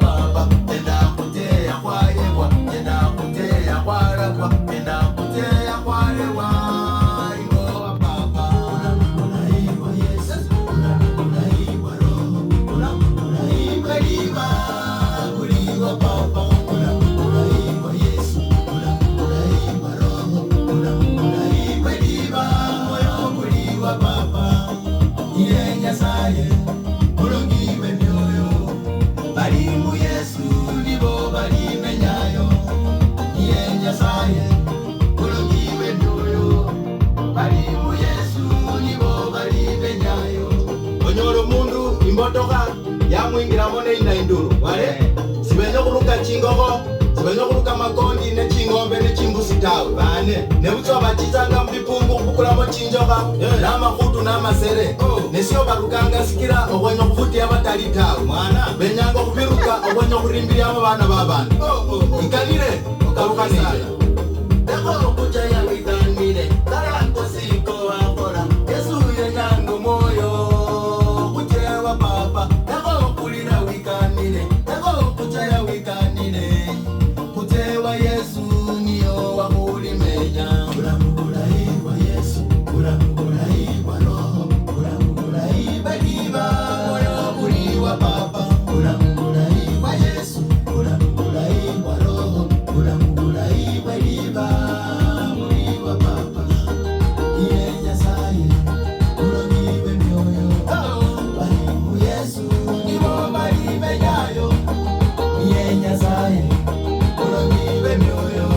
baba enda kutea kwa yewa enda kutea kwa rabwa enda kutea kwa rewa iwa baba unaiwa Yesu unaiwa roho unaiwa liwa kuliwa baba unaiwa Yesu unaiwa roho unaiwa liwa moyo kuliwa baba iye Nyasaye mulongiwe myoyo balimu Yesu nibo balimenyayo iye Nyasaye mulongiwe myoyo balimu Yesu nibo balimenyayo onyoro mundu imbotoka yamwingiramo neina induru wale sibenye kuruka chingogo sibenye kuruka makondi ne chingombe ne chimbusi tawe bane nebutso bachizanga mbipungu kukulamo chinjoka n'amakutu n'amasere nesio barukanga sikira obwenye kufuti abatali tawe mwana benyanga kubiruka obwenye kurimbira abo bana babana ikalire okaruka nile deko kucha ya witanire kala kosiko akora Yesu yenyango moyo kuchewa papa deko kulira wikanire deko kucha ya wikanire kuchewa Yesu niyo wa kulimenya uramugulaiwa Yesu uramugulaiwa roho uramugulaiwa diva moyo kuliwa papa uramugulaiwa Yesu uramugulaiwa roho uramugulaiwa diva muliwa papa iye Nyasaye ulongiwe myoyo balimu Yesu nibo balimenyayo iye Nyasaye ulongiwe myoyo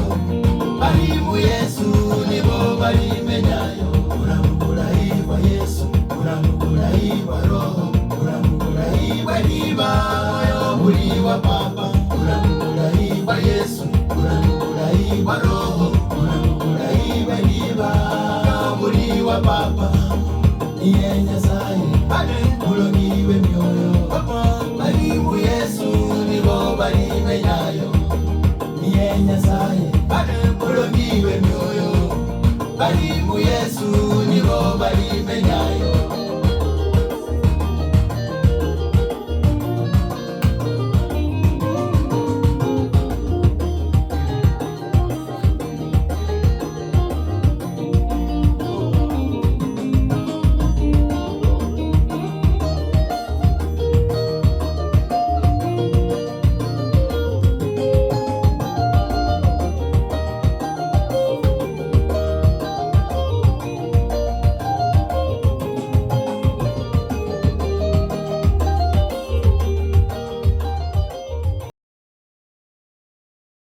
balimu Yesu nibo balimenyayo uramugulaiwa Yesu uramugulaiwa roho uramugulaiwa diva moyo kuliwa papa uramugulaiwa Yesu uramugulaiwa roho uramugulaiwa diva muliwa papa iye Nyasaye